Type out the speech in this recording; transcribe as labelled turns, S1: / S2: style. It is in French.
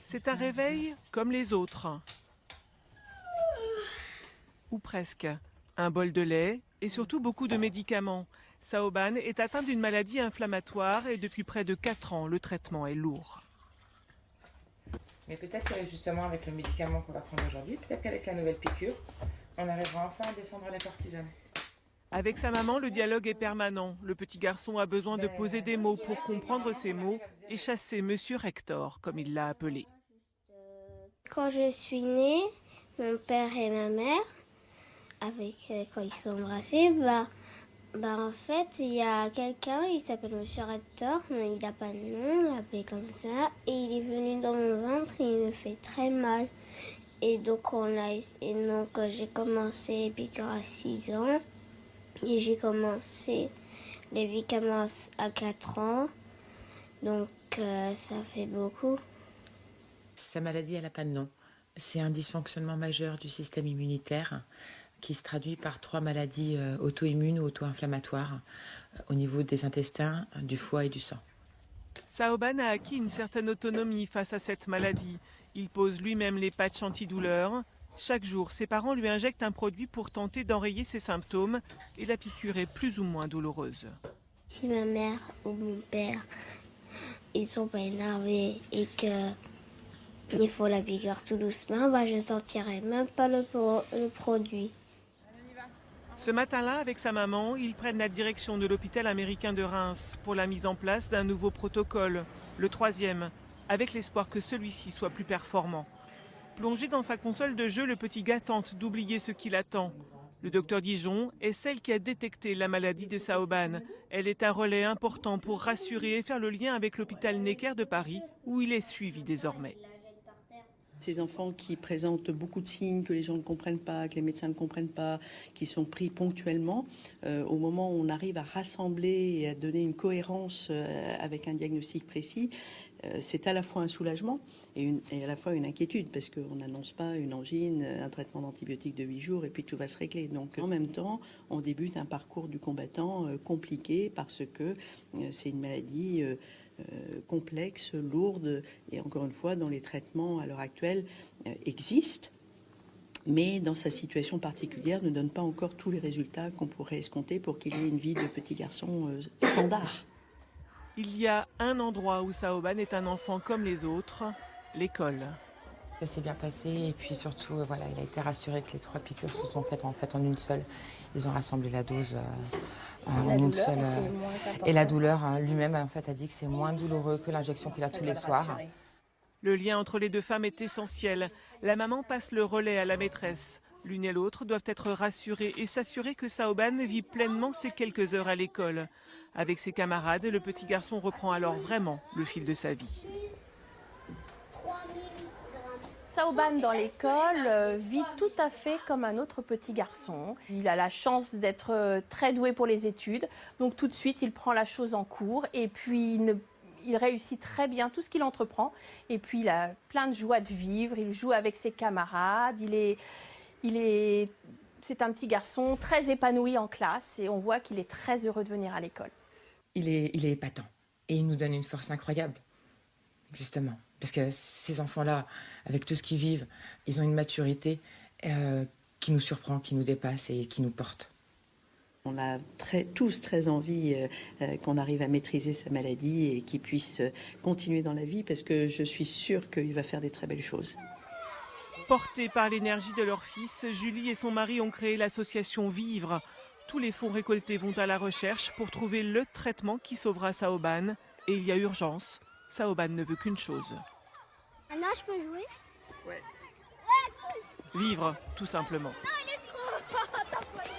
S1: C'est un réveil comme les autres. Ou presque. Un bol de lait et surtout beaucoup de médicaments. Saoban est atteint d'une maladie inflammatoire et depuis près de 4 ans, le traitement est lourd.
S2: Mais peut-être que justement avec le médicament qu'on va prendre aujourd'hui, peut-être qu'avec la nouvelle piqûre, on arrivera enfin à descendre la cortisone.
S1: Avec sa maman, le dialogue est permanent. Le petit garçon a besoin de poser des mots pour comprendre ses mots et chasser Monsieur Rector, comme il l'a appelé.
S3: Quand je suis née, mon père et ma mère, quand ils sont embrassés, en fait, il y a quelqu'un, il s'appelle Monsieur Rector, mais il n'a pas de nom, on l'a appelé comme ça, et il est venu dans mon ventre et il me fait très mal. Et donc, j'ai commencé les piqûres à 6 ans, et j'ai commencé les médicaments à 4 ans, donc ça fait beaucoup.
S2: Sa maladie, elle n'a pas de nom. C'est un dysfonctionnement majeur du système immunitaire qui se traduit par 3 maladies auto-immunes ou auto-inflammatoires au niveau des intestins, du foie et du sang.
S1: Saoban a acquis une certaine autonomie face à cette maladie. Il pose lui-même les patchs antidouleurs. Chaque jour, ses parents lui injectent un produit pour tenter d'enrayer ses symptômes et la piqûre est plus ou moins douloureuse.
S3: Si ma mère ou mon père, ils sont pas énervés et qu'il faut la piqûre tout doucement, je ne sentirai même pas le produit.
S1: Ce matin-là, avec sa maman, ils prennent la direction de l'hôpital américain de Reims pour la mise en place d'un nouveau protocole, le 3e, avec l'espoir que celui-ci soit plus performant. Plongé dans sa console de jeu, le petit gars tente d'oublier ce qui l'attend. Le docteur Dijon est celle qui a détecté la maladie de Saoban. Elle est un relais important pour rassurer et faire le lien avec l'hôpital Necker de Paris, où il est suivi désormais.
S4: Ces enfants qui présentent beaucoup de signes que les gens ne comprennent pas, que les médecins ne comprennent pas, qui sont pris ponctuellement, au moment où on arrive à rassembler et à donner une cohérence avec un diagnostic précis, c'est à la fois un soulagement et à la fois une inquiétude, parce qu'on n'annonce pas une angine, un traitement d'antibiotiques de 8 jours et puis tout va se régler. Donc en même temps, on débute un parcours du combattant compliqué parce que c'est une maladie complexe, lourde, et encore une fois, dont les traitements à l'heure actuelle existent, mais dans sa situation particulière ne donne pas encore tous les résultats qu'on pourrait escompter pour qu'il ait une vie de petit garçon standard.
S1: Il y a un endroit où Saoban est un enfant comme les autres, l'école.
S2: Ça s'est bien passé et puis surtout, il a été rassuré que les 3 piqûres se sont faites en une seule. Ils ont rassemblé la dose en une seule. Et la douleur, lui-même a dit que c'est moins douloureux que l'injection qu'il a tous les soirs.
S1: Le lien entre les deux femmes est essentiel. La maman passe le relais à la maîtresse. L'une et l'autre doivent être rassurées et s'assurer que Saoban vit pleinement ses quelques heures à l'école. Avec ses camarades, le petit garçon reprend alors vraiment le fil de sa vie.
S5: Saoban dans l'école vit tout à fait comme un autre petit garçon. Il a la chance d'être très doué pour les études, donc tout de suite il prend la chose en cours et puis il réussit très bien tout ce qu'il entreprend. Et puis il a plein de joie de vivre, il joue avec ses camarades, c'est un petit garçon très épanoui en classe et on voit qu'il est très heureux de venir à l'école.
S2: Il est épatant et il nous donne une force incroyable, justement. Parce que ces enfants-là, avec tout ce qu'ils vivent, ils ont une maturité qui nous surprend, qui nous dépasse et qui nous porte.
S4: On a tous très envie qu'on arrive à maîtriser sa maladie et qu'il puisse continuer dans la vie, parce que je suis sûre qu'il va faire des très belles choses.
S1: Portés par l'énergie de leur fils, Julie et son mari ont créé l'association Vivre. Tous les fonds récoltés vont à la recherche pour trouver le traitement qui sauvera Saoban. Et il y a urgence. Saoban ne veut qu'une chose.
S3: Maintenant, je peux jouer ?
S1: Vivre, tout simplement.